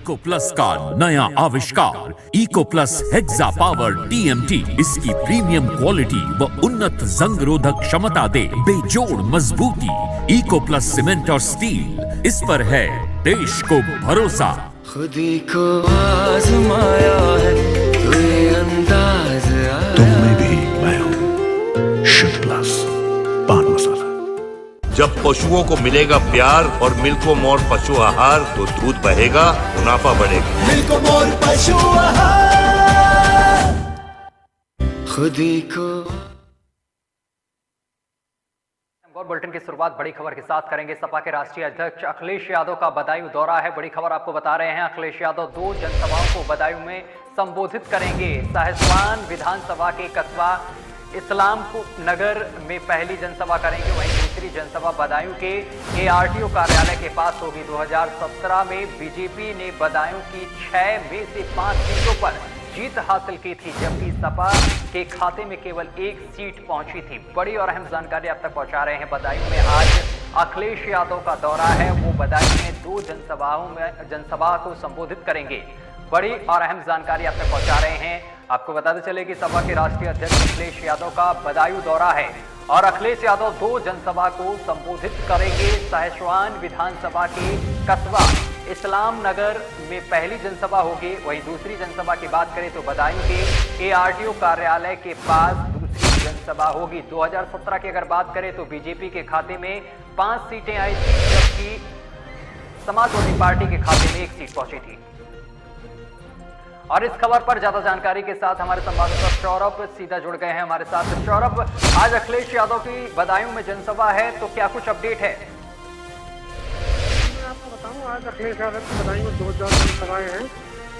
Eco plus का नया आविष्कार Eco plus hexa power TMT इसकी प्रीमियम क्वालिटी व उन्नत जंग रोधक क्षमता दे बेजोड़ मजबूती। इको प्लस सीमेंट और स्टील, इस पर है देश को भरोसा। खुदी को आजमाया है तो ये अंदाज आया। तुम में भी मैं हूं शिव प्लस पान मसाला। जब पशुओं को मिलेगा प्यार और मिल्को मोर पशु आहार तो दूध बहेगा, मुनाफा बढ़ेगा। मिल्को मोर पशु आहार खुदी को। और बुलेटिन की शुरुआत बड़ी खबर के साथ करेंगे। सपा के राष्ट्रीय अध्यक्ष अखिलेश यादव का बदायूं दौरा है। बड़ी खबर आपको बता रहे हैं, अखिलेश यादव 2 जनसभाओं को बदायूं में संबोधित करेंगे। साहिसवान विधानसभा के कस्बा इस्लामपुर नगर में पहली जनसभा करेंगे, वहीं दूसरी जनसभा बदायूं के एआरटीओ कार्यालय के पास होगी। 2017 में बीजेपी ने बदायूं की 6 में से 5 सीटों पर जीत हासिल की थी, जबकि सपा के खाते में केवल 1 सीट पहुंची थी। बड़ी और अहम जानकारी आप तक पहुंचा रहे हैं। बदायूं में आज अखिलेश यादव का दौरा है, वो बदायूं में 2 जनसभा को संबोधित करेंगे। बड़ी और अहम जानकारी आप तक पहुंचा रहे हैं। आपको बताते चले कि सपा के राष्ट्रीय अध्यक्ष अखिलेश यादव का बदायूं दौरा है और अखिलेश यादव 2 जनसभा को संबोधित करेंगे। साहिसवान विधानसभा के कस्बा इस्लाम नगर में पहली जनसभा होगी, वहीं दूसरी जनसभा की बात करें तो बदायूं के एआरटीओ कार्यालय के पास दूसरी जनसभा होगी। 2017 की अगर बात करें तो बीजेपी के खाते में 5 सीटें आई थी, जबकि समाजवादी पार्टी के खाते में 1 सीट पहुंची थी। और इस खबर पर ज्यादा जानकारी के साथ हमारे संवाददाता सौरभ सीधा जुड़ गए हैं हमारे साथ। सौरभ, आज अखिलेश यादव की बदायूं में जनसभा है, तो क्या कुछ अपडेट है? मैं आपको बताऊं, आज अखिलेश यादव की बदायूं में 2 जनसभाएं हैं,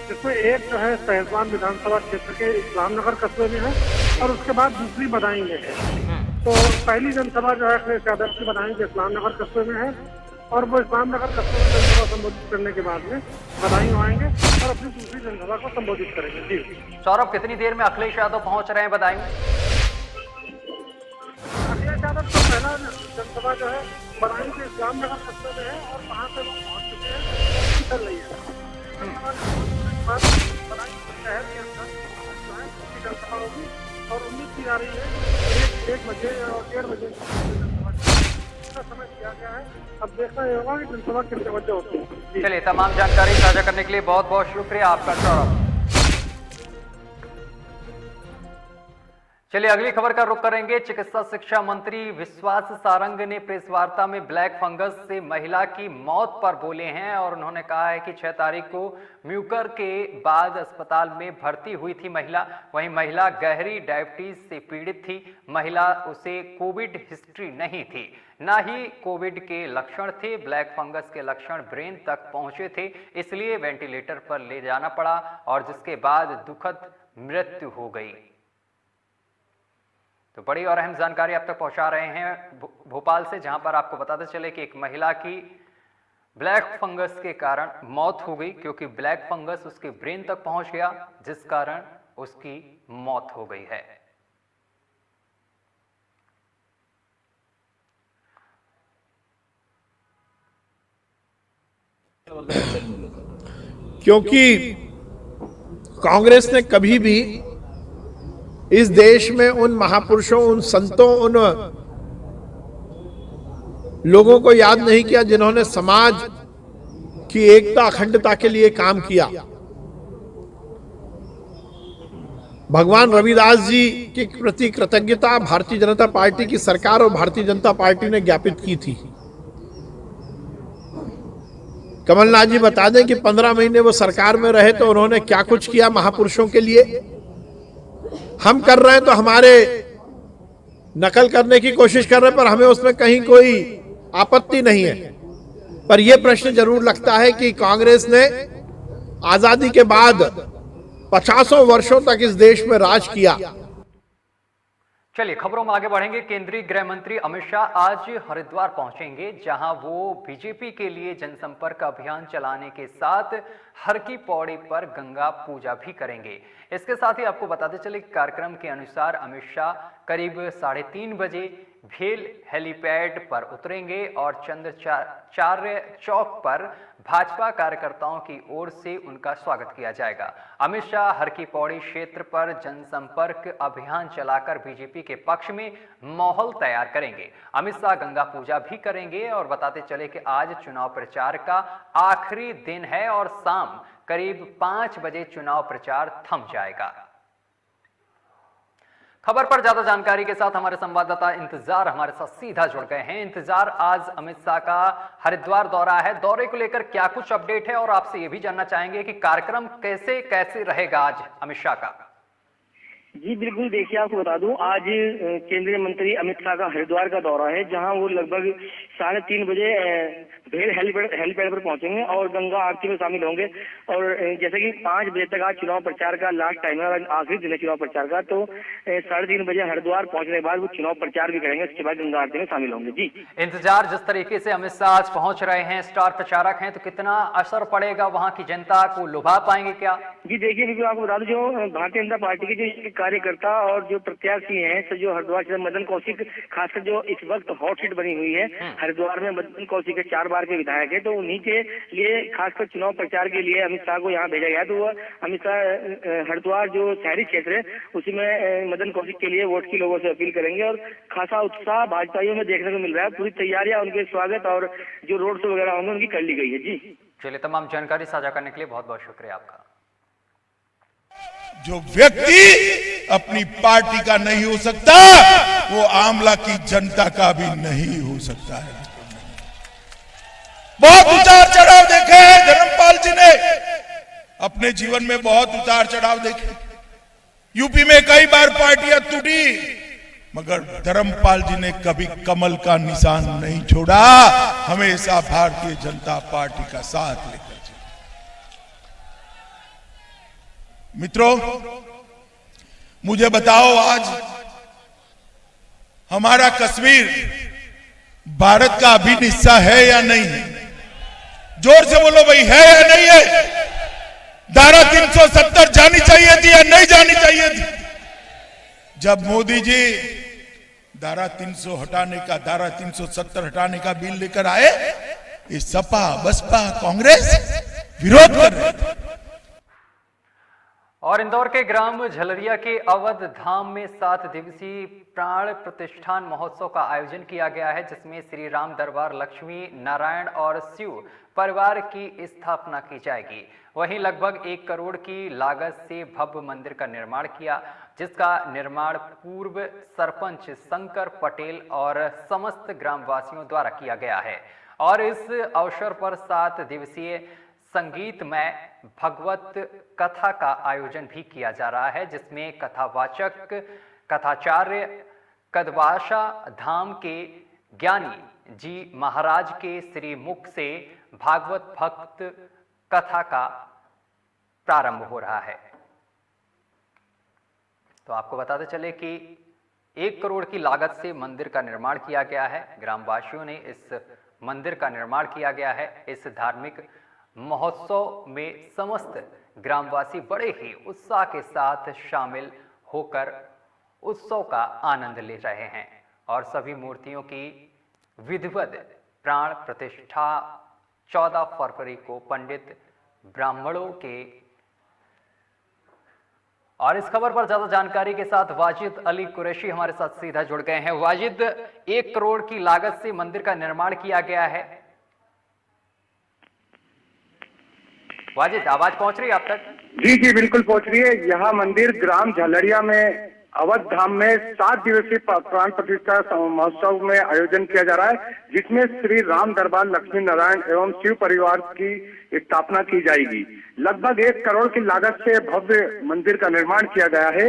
जिसमें एक जो है साहिसवान विधानसभा क्षेत्र के इस्लामनगर कस्बे में है और उसके बाद दूसरी बदायूं में है। तो पहली जनसभा जो है अखिलेश यादव की बदायूं के इस्लामनगर कस्बे में है और वो इस्लामनगर कस्बे में जनसभा संबोधित करने के बाद में बदायूं आएंगे और अपनी दूसरी जनसभा को संबोधित करेंगे। जी सौरभ, कितनी देर में अखिलेश यादव पहुंच रहे हैं बदायूं? अखिलेश यादव तो पहला जनसभा जो है बदायूं के इस्लामनगर कस्बे में है और वहाँ से वो पहुंच चुके हैं, चल रही है। बदायूं शहर के अंदर जो है दूसरी जनसभा होगी और उम्मीद की जा रही है 1 बजे और 1:30 बजे समय दिया गया है। अब देखना ये होगा कि जनसभा कितने बजे होती है। चलिए, तमाम जानकारी साझा करने के लिए बहुत बहुत शुक्रिया आपका सौरभ। चलिए, अगली खबर का रुख करेंगे। चिकित्सा शिक्षा मंत्री विश्वास सारंग ने प्रेस वार्ता में ब्लैक फंगस से महिला की मौत पर बोले हैं और उन्होंने कहा है कि 6 तारीख को म्यूकर के बाद अस्पताल में भर्ती हुई थी महिला। वहीं महिला गहरी डायबिटीज से पीड़ित थी। महिला उसे कोविड हिस्ट्री नहीं थी, ना ही कोविड के लक्षण थे। ब्लैक फंगस के लक्षण ब्रेन तक पहुंचे थे, इसलिए वेंटिलेटर पर ले जाना पड़ा और जिसके बाद दुखद मृत्यु हो गई। तो बड़ी और अहम जानकारी आप तक पहुंचा रहे हैं भोपाल से, जहां पर आपको बताते चले कि एक महिला की ब्लैक फंगस के कारण मौत हो गई, क्योंकि ब्लैक फंगस उसके ब्रेन तक पहुंच गया, जिस कारण उसकी मौत हो गई है। क्योंकि कांग्रेस ने कभी भी इस देश में उन महापुरुषों, उन संतों, उन लोगों को याद नहीं किया जिन्होंने समाज की एकता, अखंडता के लिए काम किया। भगवान रविदास जी के प्रति कृतज्ञता भारतीय जनता पार्टी की सरकार और भारतीय जनता पार्टी ने ज्ञापित की थी। कमलनाथ जी बता दें कि 15 महीने वो सरकार में रहे तो उन्होंने क्या कुछ किया महापुरुषों के लिए। हम कर रहे हैं तो हमारे नकल करने की कोशिश कर रहे हैं, पर हमें उसमें कहीं कोई आपत्ति नहीं है। पर यह प्रश्न जरूर लगता है कि कांग्रेस ने आजादी के बाद 50 वर्षों तक इस देश में राज किया। चलिए, खबरों में आगे बढ़ेंगे। केंद्रीय गृह मंत्री अमित शाह आज हरिद्वार पहुंचेंगे, जहां वो बीजेपी के लिए जनसंपर्क अभियान चलाने के साथ हर की पौड़ी पर गंगा पूजा भी करेंगे। इसके साथ ही आपको बताते चले कार्यक्रम के अनुसार अमित शाह करीब 3:30 बजे भेल हेलीपैड पर उतरेंगे और चंद्राचार्य चौक पर भाजपा कार्यकर्ताओं की ओर से उनका स्वागत किया जाएगा। अमित शाह हर की पौड़ी क्षेत्र पर जनसंपर्क अभियान चलाकर बीजेपी के पक्ष में माहौल तैयार करेंगे। अमित शाह गंगा पूजा भी करेंगे और बताते चले कि आज चुनाव प्रचार का आखिरी दिन है और शाम करीब 5 बजे चुनाव प्रचार थम जाएगा। खबर पर ज्यादा जानकारी के साथ हमारे संवाददाता इंतजार हमारे साथ सीधा जुड़ गए हैं। इंतजार, आज अमित शाह का हरिद्वार दौरा है, दौरे को लेकर क्या कुछ अपडेट है और आपसे यह भी जानना चाहेंगे कि कार्यक्रम कैसे रहेगा आज अमित शाह का? जी बिल्कुल, देखिए आपको बता दूं, आज केंद्रीय मंत्री अमित शाह का हरिद्वार का दौरा है, जहां वो लगभग 3:30 बजे भेल हेलीपैड पर पहुंचेंगे और गंगा आरती में शामिल होंगे। और जैसे कि 5 बजे तक आज चुनाव प्रचार का लास्ट टाइम है और आखिरी दिन है चुनाव प्रचार का, तो 3:30 बजे हरिद्वार पहुंचने के बाद वो चुनाव प्रचार भी करेंगे, उसके बाद गंगा आरती में शामिल होंगे। जी इंतजार, जिस तरीके से अमित शाह आज पहुंच रहे हैं, स्टार प्रचारक हैं, तो कितना असर पड़ेगा, वहां की जनता को लुभा पाएंगे क्या? जी देखिए, बिल्कुल आपको बता दूं, जो भारतीय जनता पार्टी के जो कार्यकर्ता और जो प्रत्याशी हैं, तो जो हरिद्वार से मदन कौशिक, खासकर जो इस वक्त हॉट सीट बनी हुई है हरिद्वार में, मदन कौशिक 4 बार के विधायक है, तो उन्हीं के लिए खासकर चुनाव प्रचार के लिए अमित शाह को यहाँ भेजा गया। तो वह अमित शाह हरिद्वार जो शहरी क्षेत्र है उसी में मदन कौशिक के लिए वोट की लोगों से अपील करेंगे और खासा उत्साह भाजपाइयों में देखने को मिल रहा है। पूरी तैयारियां उनके स्वागत और जो रोड शो वगैरह होंगे उनकी कर ली गई है। जी चलिए, तमाम जानकारी साझा करने के लिए बहुत बहुत शुक्रिया आपका। जो व्यक्ति अपनी पार्टी का नहीं हो सकता, वो आमला की जनता का भी नहीं हो सकता है। बहुत उतार चढ़ाव देखे हैं धर्मपाल जी ने, अपने जीवन में बहुत उतार चढ़ाव देखे। यूपी में कई बार पार्टियां टूटी, मगर धर्मपाल जी ने कभी कमल का निशान नहीं छोड़ा, हमेशा भारतीय जनता पार्टी का साथ लेकर। मित्रों, मुझे बताओ, आज हमारा कश्मीर भारत का अभिन्न हिस्सा है या नहीं है? जोर से बोलो भाई, है या नहीं है? धारा 370 जानी चाहिए थी या नहीं जानी चाहिए थी? जब मोदी जी धारा 300 हटाने का, धारा 370 हटाने का बिल लेकर आए, इस सपा, बसपा, कांग्रेस विरोध कर रहे थे। और इंदौर के ग्राम झलरिया के अवध धाम में 7 दिवसीय प्राण प्रतिष्ठान महोत्सव का आयोजन किया गया है, जिसमें श्री राम दरबार लक्ष्मी नारायण और शिव परिवार की स्थापना की जाएगी। वहीं लगभग 1 करोड़ की लागत से भव्य मंदिर का निर्माण किया, जिसका निर्माण पूर्व सरपंच शंकर पटेल और समस्त ग्रामवासियों द्वारा किया गया है। और इस अवसर पर 7 दिवसीय संगीतमय भगवत कथा का आयोजन भी किया जा रहा है, जिसमें कथावाचक कथाचार्य कदवाशा धाम के ज्ञानी जी महाराज के श्री मुख से भागवत भक्त कथा का प्रारंभ हो रहा है। तो आपको बताते चले कि 1 करोड़ की लागत से मंदिर का निर्माण किया गया है। ग्रामवासियों ने इस मंदिर का निर्माण किया गया है। इस धार्मिक महोत्सव में समस्त ग्रामवासी बड़े ही उत्साह के साथ शामिल होकर उत्सव का आनंद ले रहे हैं और सभी मूर्तियों की विधिवत प्राण प्रतिष्ठा 14 फरवरी को पंडित ब्राह्मणों के। और इस खबर पर ज्यादा जानकारी के साथ वाजिद अली कुरैशी हमारे साथ सीधा जुड़ गए हैं। वाजिद, 1 करोड़ की लागत से मंदिर का निर्माण किया गया है। वाजिद, आवाज पहुंच रही है आप तक? जी जी बिल्कुल पहुंच रही है। यह मंदिर ग्राम झलरिया में अवध धाम में 7 दिवसीय प्राण प्रतिष्ठा महोत्सव में आयोजन किया जा रहा है, जिसमें श्री राम दरबार लक्ष्मी नारायण एवं शिव परिवार की स्थापना की जाएगी। लगभग 1 करोड़ की लागत से भव्य मंदिर का निर्माण किया गया है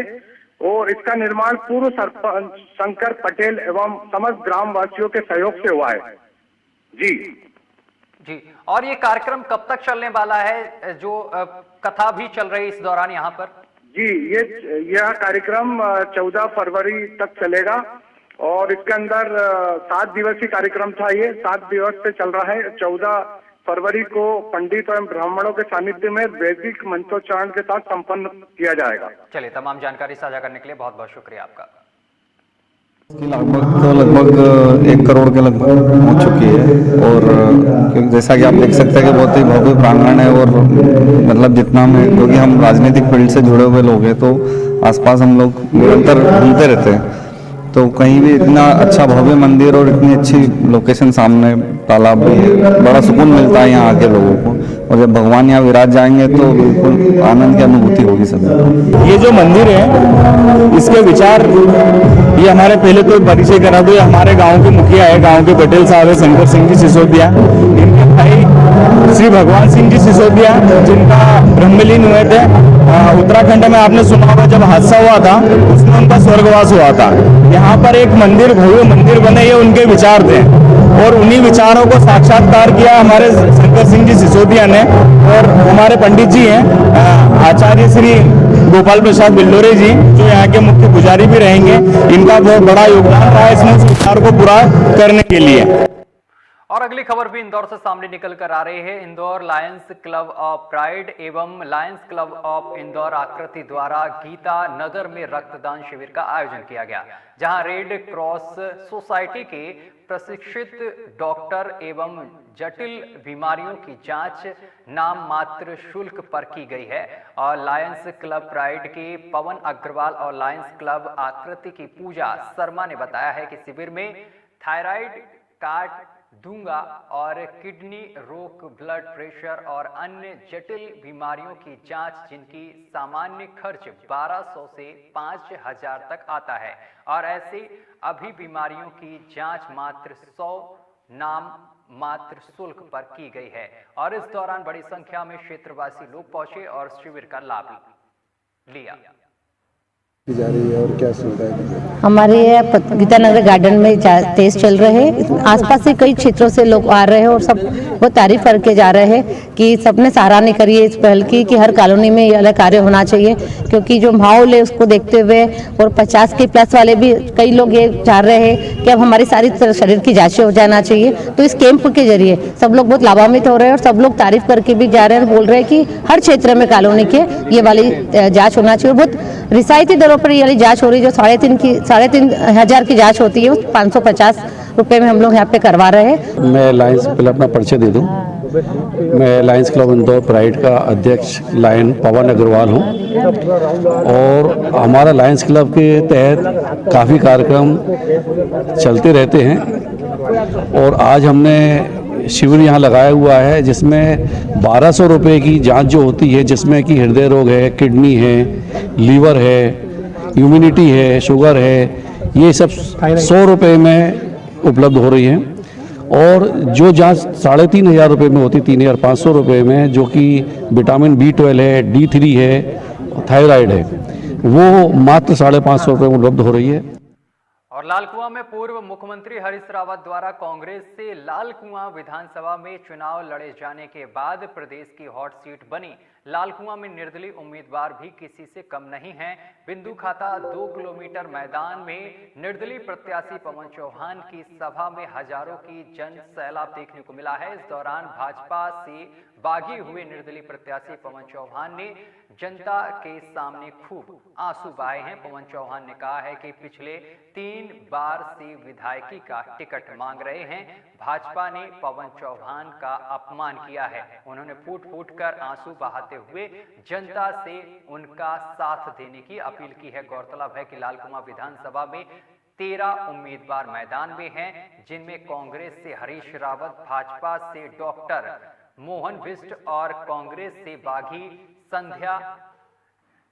और इसका निर्माण पूर्व सरपंच शंकर पटेल एवं समस्त ग्रामवासियों के सहयोग से हुआ है। जी, और ये कार्यक्रम कब तक चलने वाला है, जो कथा भी चल रही है इस दौरान यहाँ पर? जी, यह कार्यक्रम 14 फरवरी तक चलेगा और इसके अंदर 7 दिवसीय कार्यक्रम था। ये 7 दिवस से चल रहा है। 14 फरवरी को पंडित एवं ब्राह्मणों के सानिध्य में वैदिक मंत्रोच्चारण के साथ संपन्न किया जाएगा। चलिए, तमाम जानकारी साझा करने के लिए बहुत बहुत शुक्रिया आपका। लगभग 1 करोड़ के लगभग पहुंच चुकी है। और क्योंकि जैसा कि आप देख सकते हैं कि बहुत ही भव्य प्रांगण है। और मतलब जितना में, क्योंकि हम राजनीतिक फील्ड से जुड़े हुए लोग हैं, तो आसपास हम लोग निरंतर घूमते रहते हैं, तो कहीं भी इतना अच्छा भव्य मंदिर और इतनी अच्छी लोकेशन सामने, तालाब भी है, बड़ा सुकून मिलता है यहाँ आके लोगों को। और जब भगवान यहाँ विराज जाएंगे तो बिल्कुल आनंद की अनुभूति होगी सभी। ये जो मंदिर है, इसके विचार, ये हमारे पहले तो परिचय करा दो, ये हमारे गांव के मुखिया है, गांव के पटेल साहब है, शंकर सिंह जी सिसोदिया। इनके भाई श्री भगवान सिंह जी सिसोदिया, जिनका ब्रह्मलीन हुए थे उत्तराखंड में। आपने सुना होगा जब हादसा हुआ था, उसमें उनका स्वर्गवास हुआ था। यहाँ पर एक मंदिर, भव्य मंदिर बने, ये उनके विचार थे। और उन्हीं विचारों को साक्षात्कार किया हमारे शंकर सिंह जी सिसोदिया ने। और हमारे पंडित जी हैं आचार्य श्री गोपाल प्रसाद बिल्लोरे जी, जो यहाँ के मुख्य पुजारी भी रहेंगे। इनका बहुत बड़ा योगदान रहा है इसमें, उस विचार को पूरा करने के लिए। और अगली खबर भी इंदौर से सामने निकल कर आ रही है। Indore Lions club of pride एवं लायंस क्लब ऑफ इंदौर आकृति द्वारा गीता नगर में रक्तदान शिविर का आयोजन किया गया, जहां रेड क्रॉस सोसाइटी के प्रशिक्षित डॉक्टर एवं जटिल बीमारियों की जांच नाम मात्र शुल्क पर की गई है। और लायंस क्लब प्राइड के पवन अग्रवाल और लायंस क्लब आकृति की पूजा शर्मा ने बताया है कि शिविर में थायराइड कार्ड दूंगा और किडनी रोग, ब्लड प्रेशर और अन्य जटिल बीमारियों की जांच, जिनकी सामान्य खर्च 1200 से 5000 तक आता है, और ऐसे अभी बीमारियों की जांच मात्र 100 नाम मात्र शुल्क पर की गई है। और इस दौरान बड़ी संख्या में क्षेत्रवासी लोग पहुंचे और शिविर का लाभ लिया। जा रही है और क्या सुविधा है? हमारे गीतानगर गार्डन में टेस्ट चल रहे हैं। आसपास से कई क्षेत्रों से लोग आ रहे हैं और सब वो तारीफ करके जा रहे हैं कि सबने सराहना करी है इस पहल की कि हर कॉलोनी में ये अलग कार्य होना चाहिए, क्योंकि जो माहौल है उसको देखते हुए। और 50 के प्लस वाले भी कई लोग ये चाह रहे हैं कि अब हमारी सारी शरीर की जांचें हो जाना चाहिए। तो इस कैंप के जरिए सब लोग बहुत लाभान्वित हो रहे हैं और सब लोग तारीफ करके भी जा रहे हैं, बोल रहे हैं कि हर क्षेत्र में कॉलोनी के ये वाली जाँच होना चाहिए। बहुत रियायती दरों पर ये वाली जांच हो रही है। जो 3,500 की जांच होती है, 550 रुपए में हम लोग यहाँ पे करवा रहे हैं। मैं लायंस, पहले अपना परिचय दे दूं। मैं लायंस क्लब इंदौर प्राइड का अध्यक्ष लायन पवन अग्रवाल हूं। और हमारा लायंस क्लब के तहत काफ़ी कार्यक्रम चलते रहते हैं। और आज हमने शिविर यहाँ लगाया हुआ है, जिसमें 1200 रुपये की जांच जो होती है, जिसमें कि हृदय रोग है, किडनी है, लीवर है, इम्यूनिटी है, शुगर है, ये सब 100 रुपये में उपलब्ध हो रही है। और जो जांच 3,500 रुपये में होती, 3,500 रुपये में, जो कि विटामिन B12 है, D3 है, थायराइड है, वो मात्र 550 रुपये में उपलब्ध हो रही है। और लालकुआं में पूर्व मुख्यमंत्री हरीश रावत द्वारा कांग्रेस से लालकुआं विधानसभा में चुनाव लड़े जाने के बाद प्रदेश की हॉट सीट बनी लालकुआं में निर्दलीय उम्मीदवार भी किसी से कम नहीं है। बिंदु खाता 2 किलोमीटर मैदान में निर्दलीय प्रत्याशी पवन चौहान की सभा में हजारों की जन सैलाब देखने को मिला है। इस दौरान भाजपा से बागी हुए निर्दलीय प्रत्याशी पवन चौहान ने जनता के सामने खूब आंसू बहाए हैं। पवन चौहान ने कहा है कि पिछले 3 बार से विधायकी का टिकट मांग रहे हैं। भाजपा ने पवन चौहान का अपमान किया है। उन्होंने फूट फूट कर आंसू बहाते हुए जनता से उनका साथ देने की अपील की है। गौरतलब है कि लालकुआं विधानसभा में 13 उम्मीदवार मैदान में हैं, जिनमें कांग्रेस से हरीश रावत, भाजपा से डॉक्टर मोहन बिष्ट और कांग्रेस से बागी संध्या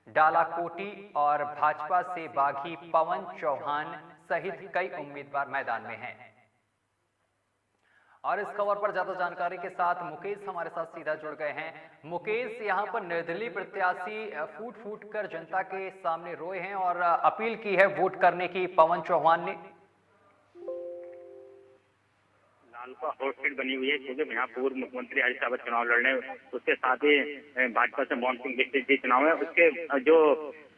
डालाकोटी और भाजपा से बागी पवन चौहान सहित कई उम्मीदवार मैदान में हैं। और इस खबर पर ज्यादा जानकारी के साथ मुकेश हमारे साथ सीधा जुड़ गए हैं। मुकेश, यहाँ पर निर्दलीय प्रत्याशी फूट फूट कर जनता के सामने रोए हैं और अपील की है वोट करने की पवन चौहान ने। लालकुआं हॉट सीट बनी हुई है, क्योंकि यहाँ पूर्व मुख्यमंत्री हरीश रावत चुनाव लड़ने, उसके साथ ही भाजपा से मोहन सिंह बिष्ट जी चुनाव है। उसके जो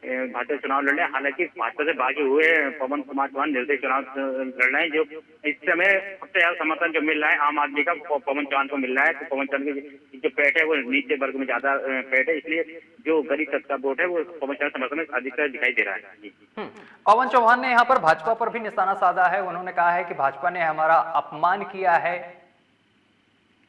भाजपा चुनाव लड़ रहे हैं। हालांकि भाजपा से बागी हुए पवन कुमार चौहान निर्दलीय चुनाव लड़ रहे हैं। जो इस समय सबसे ज्यादा समर्थन जो मिल रहा है आम आदमी का पवन चौहान को मिल रहा है। तो पवन चौहान की जो पैठ है वो नीचे वर्ग में ज्यादा पैठ है, इसलिए जो गरीब तबका वोट है वो पवन चौहान समर्थन में अधिकतर दिखाई दे रहा है। पवन चौहान ने यहाँ पर भाजपा पर भी निशाना साधा है। उन्होंने कहा है कि भाजपा ने हमारा अपमान किया है।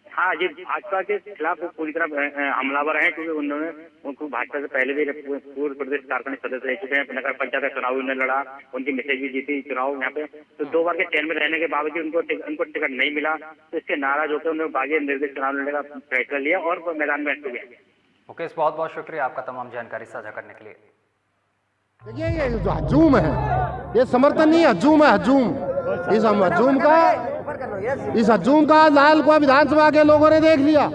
हाँ, ये भाजपा के खिलाफ पूरी तरह हमलावर हैं, क्योंकि उन्होंने उनको भाजपा से पहले भी पूर्व प्रदेश कार्यकारिणी सदस्य रह चुके हैं। नगर पंचायत का चुनाव उन्होंने लड़ा, उनकी मिसेज भी जीती चुनाव यहाँ पे। तो 2 बार के चयन में रहने के बावजूद उनको टिकट नहीं मिला, तो इससे नाराज होकर उन्होंने बागी निर्दलीय चुनाव लड़ने का फैसला लिया और मैदान में एंट्री किया। मुकेश, बहुत बहुत शुक्रिया आपका तमाम जानकारी साझा करने के लिए। देखिए, ये जो हजूम है, ये समर्थन नहीं, हजूम है, हजूम। इस हजूम का लाल कुआं विधानसभा के लोगों ने देख लिया।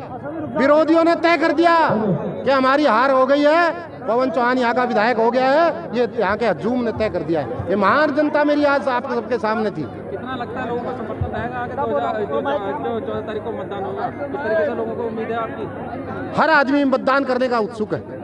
विरोधियों ने तय कर दिया कि हमारी हार हो गई है, पवन चौहान यहाँ का विधायक हो गया है। ये यहाँ के हजूम ने तय कर दिया है। ये महान जनता मेरी आज आपके सबके सामने थी। कितना लगता है लोगों का समर्थन रहेगा आगे 14 तारीख को मतदान होगा? किस तरीके से लोगों को उम्मीद है आपकी? हर आदमी मतदान करने का उत्सुक है।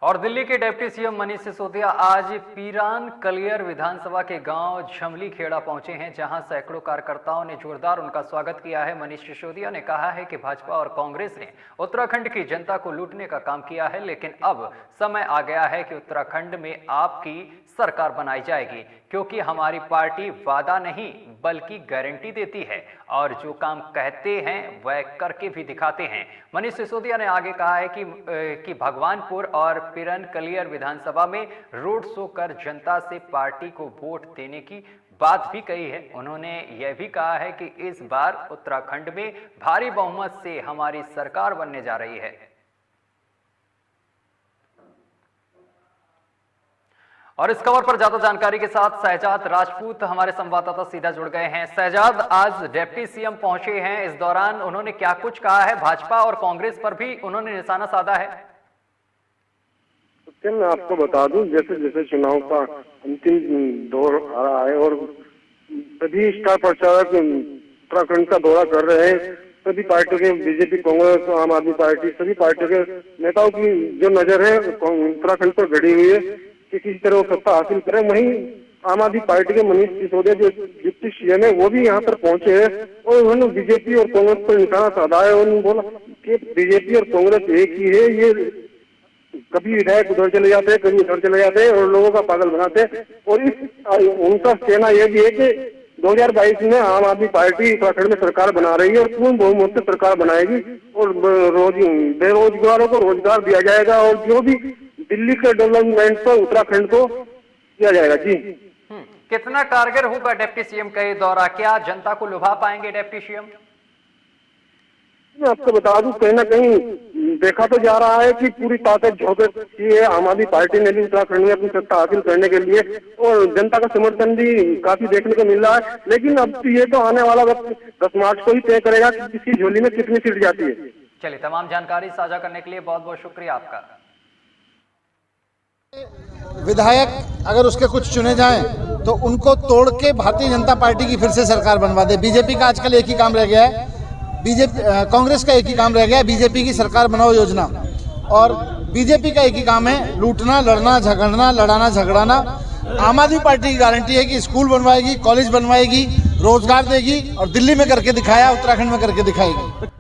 और दिल्ली के डिप्टी सीएम मनीष सिसोदिया आज पीरान कलियर विधानसभा के गांव झमली खेड़ा पहुंचे हैं, जहां सैकड़ों कार्यकर्ताओं ने जोरदार उनका स्वागत किया है। मनीष सिसोदिया ने कहा है कि भाजपा और कांग्रेस ने उत्तराखंड की जनता को लूटने का काम किया है, लेकिन अब समय आ गया है कि उत्तराखंड में आपकी सरकार बनाई जाएगी, क्योंकि हमारी पार्टी वादा नहीं बल्कि गारंटी देती है और जो काम कहते हैं वह करके भी दिखाते हैं। मनीष सिसोदिया ने आगे कहा है कि भगवानपुर और पिरन कलियर विधानसभा में रोड शो कर जनता से पार्टी को वोट देने की बात भी कही है। उन्होंने यह भी कहा है कि इस बार उत्तराखंड में भारी बहुमत से हमारी सरकार बनने जा रही है। और इस खबर पर ज्यादा जानकारी के साथ शहजाद राजपूत हमारे संवाददाता सीधा जुड़ गए हैं। शहजाद, आज डिप्टी सीएम पहुंचे हैं, इस दौरान उन्होंने क्या कुछ कहा है? भाजपा और कांग्रेस पर भी उन्होंने निशाना साधा है। तो मैं आपको बता दूं, जैसे जैसे चुनाव का अंतिम दौर आ रहा है और सभी स्टार प्रचारक उत्तराखंड का दौरा कर रहे हैं, सभी पार्टियों के, बीजेपी, कांग्रेस, आम आदमी पार्टी, सभी पार्टियों के नेताओं की जो नजर है उत्तराखंड पर गड़ी हुई है कि किसी तरह वो सत्ता हासिल करें। वहीं आम आदमी पार्टी के मनीष सिसोदिया जो डिप्टी सीएम है वो भी यहाँ पर पहुंचे हैं और उन्होंने बीजेपी और कांग्रेस पर निशाना साधा है। उन्होंने बोला कि बीजेपी और कांग्रेस एक ही है, ये कभी विधायक उधर चले जाते हैं, कभी उधर चले जाते हैं और लोगों का पागल बनाते हैं। और इस उनका कहना यह भी है कि 2022 में आम आदमी पार्टी उत्तराखंड में सरकार बना रही है और पूर्ण बहुमत से सरकार बनाएगी और बेरोजगारों को रोजगार दिया जाएगा और जो भी दिल्ली के डेवलपमेंट पर उत्तराखंड को किया जाएगा। जी, कितना कारगर होगा डिप्टी सीएम का ये दौरा? क्या जनता को लुभा पाएंगे डिप्टी सीएम? मैं आपको बता दूं, कहीं ना कहीं देखा तो जा रहा है कि पूरी ताकत झोंक की है आम आदमी पार्टी ने भी उत्तराखंड में अपनी सत्ता हासिल करने के लिए और जनता का समर्थन भी काफी देखने को मिल रहा है। लेकिन अब ये तो आने वाला वक्त 10 मार्च को ही तय करेगा कि किसकी झोली में कितनी सीट जाती है। चलिए, तमाम जानकारी साझा करने के लिए बहुत बहुत शुक्रिया आपका। विधायक अगर उसके कुछ चुने जाएं तो उनको तोड़ के भारतीय जनता पार्टी की फिर से सरकार बनवा दे। बीजेपी का आजकल एक ही काम रह गया है, कांग्रेस का एक ही काम रह गया है, बीजेपी की सरकार बनाओ योजना। और बीजेपी का एक ही काम है लूटना, लड़ना, झगड़ना, लड़ाना, झगड़ाना। आम आदमी पार्टी की गारंटी है कि स्कूल बनवाएगी, कॉलेज बनवाएगी, रोजगार देगी और दिल्ली में करके दिखाया, उत्तराखंड में करके दिखाएगी।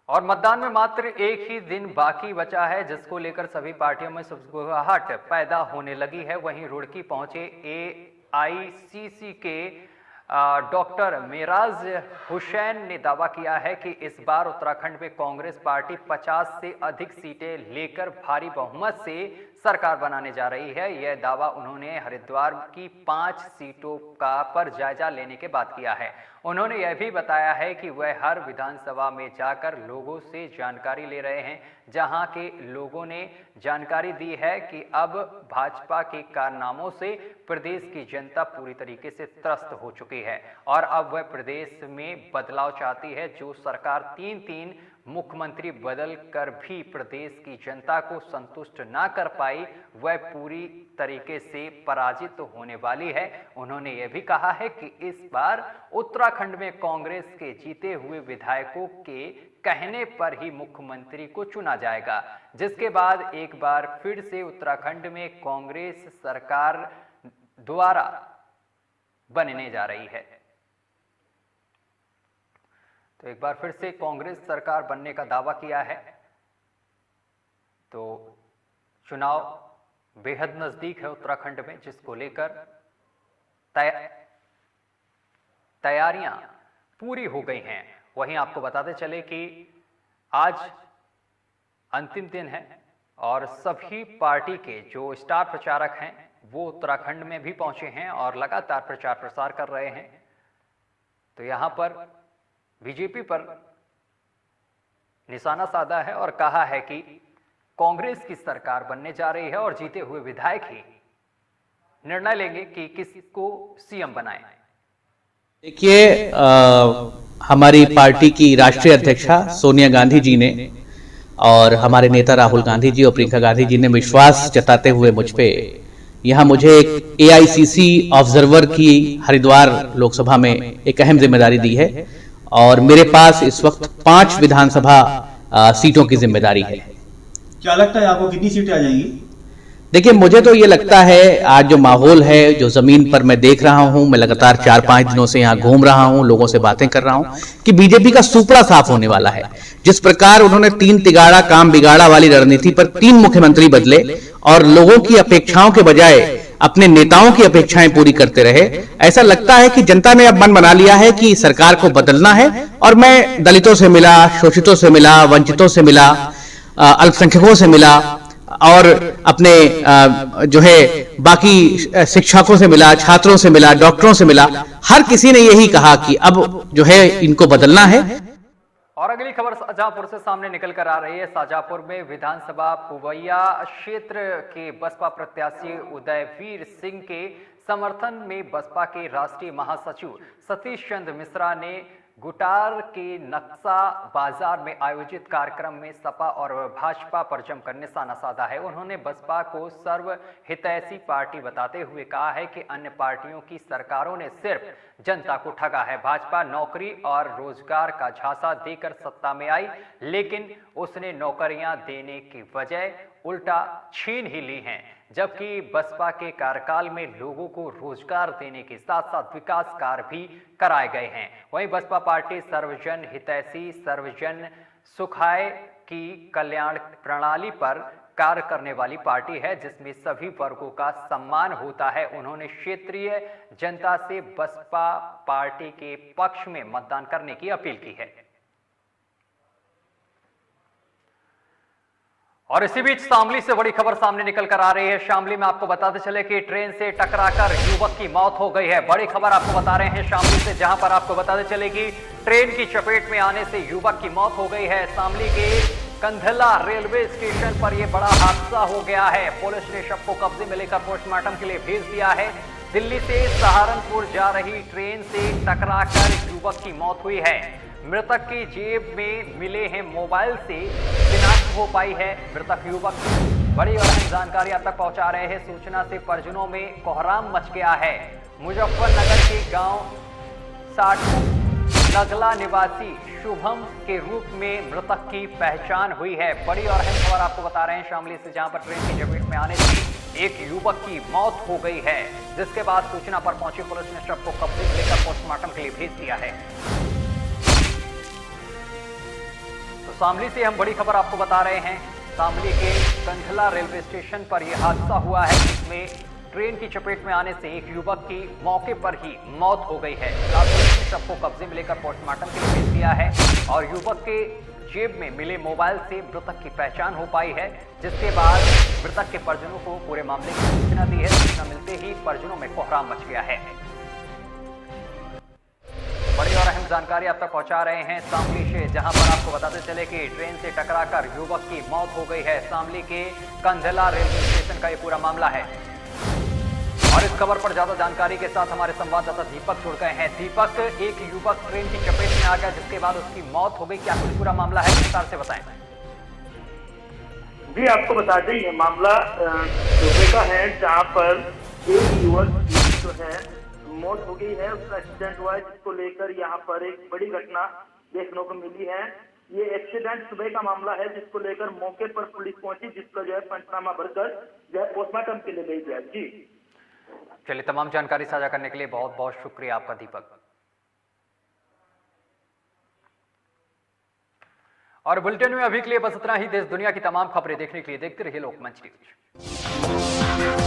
और मतदान में मात्र एक ही दिन बाकी बचा है, जिसको लेकर सभी पार्टियों में सुगबुगाहट पैदा होने लगी है। वहीं रुड़की पहुंचे AICC के डॉक्टर मेराज हुसैन ने दावा किया है कि इस बार उत्तराखंड में कांग्रेस पार्टी 50 से अधिक सीटें लेकर भारी बहुमत से सरकार बनाने जा रही है। यह दावा उन्होंने हरिद्वार की 5 सीटों का पर जायजा लेने के बाद किया है। उन्होंने यह भी बताया है कि वह हर विधानसभा में जाकर लोगों से जानकारी ले रहे हैं, जहां के लोगों ने जानकारी दी है कि अब भाजपा के कारनामों से प्रदेश की जनता पूरी तरीके से त्रस्त हो चुकी है और अब वह प्रदेश में बदलाव चाहती है। जो सरकार 3-3 मुख्यमंत्री बदल कर भी प्रदेश की जनता को संतुष्ट ना कर पाई, वह पूरी तरीके से पराजित होने वाली है। उन्होंने यह भी कहा है कि इस बार उत्तराखंड में कांग्रेस के जीते हुए विधायकों के कहने पर ही मुख्यमंत्री को चुना जाएगा, जिसके बाद एक बार फिर से उत्तराखंड में कांग्रेस सरकार द्वारा बनने जा रही है। तो एक बार फिर से कांग्रेस सरकार बनने का दावा किया है। तो चुनाव बेहद नजदीक है उत्तराखंड में, जिसको लेकर तैयारियां पूरी हो गई हैं। वहीं आपको बताते चले कि आज अंतिम दिन है और सभी पार्टी के जो स्टार प्रचारक हैं वो उत्तराखंड में भी पहुंचे हैं और लगातार प्रचार प्रसार कर रहे हैं। तो यहां पर बीजेपी पर निशाना साधा है और कहा है कि कांग्रेस की सरकार बनने जा रही है और जीते हुए विधायक ही निर्णय लेंगे कि किसको सीएम बनाएं। देखिए, हमारी पार्टी की राष्ट्रीय अध्यक्षा सोनिया गांधी जी ने और हमारे नेता राहुल गांधी जी और प्रियंका गांधी जी ने विश्वास जताते हुए मुझ पे यहाँ मुझे एक AICC ऑब्जर्वर की हरिद्वार लोकसभा में एक अहम जिम्मेदारी दी है और मेरे पास इस वक्त 5 विधानसभा सीटों की जिम्मेदारी है। क्या लगता है आपको कितनी सीटें आ जाएंगी? देखिए, मुझे तो ये लगता है आज जो माहौल है, जो जमीन पर मैं देख रहा हूं, मैं लगातार 4-5 दिनों से यहाँ घूम रहा हूं, लोगों से बातें कर रहा हूं कि बीजेपी का सुपड़ा साफ होने वाला है। जिस प्रकार उन्होंने 3 तिगाड़ा काम बिगाड़ा वाली रणनीति पर 3 मुख्यमंत्री बदले और लोगों की अपेक्षाओं के बजाय अपने नेताओं की अपेक्षाएं पूरी करते रहे, ऐसा लगता है कि जनता ने अब मन बना लिया है कि सरकार को बदलना है। और मैं दलितों से मिला, शोषितों से मिला, वंचितों से मिला, अल्पसंख्यकों से मिला और अपने जो है बाकी शिक्षकों से मिला, छात्रों से मिला, डॉक्टरों से मिला, हर किसी ने यही कहा कि अब जो है इनको बदलना है। और अगली खबर शाहजहांपुर से सामने निकल कर आ रही है। शाहजहांपुर में विधानसभा पुवैया क्षेत्र के बसपा प्रत्याशी उदयवीर सिंह के समर्थन में बसपा के राष्ट्रीय महासचिव सतीश चंद्र मिश्रा ने गुटार के नक्शा बाजार में आयोजित कार्यक्रम में सपा और भाजपा पर जमकर निशाना साधा है। उन्होंने बसपा को सर्वहितैषी पार्टी बताते हुए कहा है कि अन्य पार्टियों की सरकारों ने सिर्फ जनता को ठगा है। भाजपा नौकरी और रोजगार का झांसा देकर सत्ता में आई, लेकिन उसने नौकरियां देने की बजाय उल्टा छीन ही ली हैं। जबकि बसपा के कार्यकाल में लोगों को रोजगार देने के साथ साथ विकास कार्य भी कराए गए हैं। वहीं बसपा पार्टी सर्वजन हितैषी, सर्वजन सुखाय की कल्याण प्रणाली पर कार्य करने वाली पार्टी है, जिसमें सभी वर्गों का सम्मान होता है। उन्होंने क्षेत्रीय जनता से बसपा पार्टी के पक्ष में मतदान करने की अपील की है। और इसी बीच शामली से बड़ी खबर सामने निकल कर आ रही है। शामली में आपको बताते चले कि ट्रेन से टकराकर युवक की मौत हो गई है। बड़ी खबर आपको बता रहे हैं शामली से, जहां पर आपको बताते चले कि ट्रेन की चपेट में आने से युवक की मौत हो गई है। शामली के कंधला रेलवे स्टेशन पर यह बड़ा हादसा हो गया है। पुलिस ने शव को कब्जे में लेकर पोस्टमार्टम के लिए भेज दिया है। दिल्ली से सहारनपुर जा रही ट्रेन से टकराकर युवक की मौत हुई है। मृतक की जेब में मिले हैं मोबाइल से शिनाख्त हो पाई है मृतक युवक। बड़ी और अहम जानकारी आप तक पहुंचा रहे हैं। सूचना से परिजनों में कोहराम मच गया है। मुजफ्फरनगर के गांव साठू नगला निवासी शुभम के रूप में मृतक की पहचान हुई है। बड़ी और अहम खबर आपको बता रहे हैं शामली से, जहां पर ट्रेन की चपेट में आने से एक युवक की मौत हो गई है, जिसके बाद सूचना पर पहुंची पुलिस ने शव को कब्जे में लेकर पोस्टमार्टम के लिए भेज दिया है। शामली से हम बड़ी खबर आपको बता रहे हैं। शामली के कंधला रेलवे स्टेशन पर यह हादसा हुआ है, जिसमें ट्रेन की चपेट में आने से एक युवक की मौके पर ही मौत हो गई है। पुलिस ने शव को कब्जे में लेकर पोस्टमार्टम के लिए भेज दिया है और युवक के जेब में मिले मोबाइल से मृतक की पहचान हो पाई है, जिसके बाद मृतक के परिजनों को पूरे मामले की सूचना दी है। सूचना मिलते ही परिजनों में कोहराम मच गया है। बड़ी और अहम जानकारी आप तक पहुंचा रहे हैं शामली से, जहां पर आपको बताते चले कि ट्रेन से टकराकर युवक की मौत हो गई है। शामली के कंधला रेलवे स्टेशन का ये पूरा मामला है और इस खबर पर ज्यादा जानकारी के साथ हमारे संवाददाता दीपक जुड़ गए हैं। दीपक, एक युवक ट्रेन की चपेट में आ गया जिसके बाद उसकी मौत हो गई, क्या कुछ पूरा मामला है, विस्तार से बताएं। जी आपको बता दें ये मामला सुबह का है जहां पर एक युवक की जो है मौत हो गई है, उसका एक्सीडेंट हुआ है, जिसको लेकर यहाँ पर एक बड़ी घटना देखने को मिली है। ये एक्सीडेंट सुबह का मामला है जिसको लेकर मौके पर पुलिस पहुंची, जिसका जो है पंचनामा भरकर जो है पोस्टमार्टम के लिए भेज दिया। जी चलिए, तमाम जानकारी साझा करने के लिए बहुत बहुत शुक्रिया आपका दीपक। और बुलेटिन में अभी के लिए बस इतना ही। देश दुनिया की तमाम खबरें देखने के लिए देखते रहिए लोकमंच न्यूज।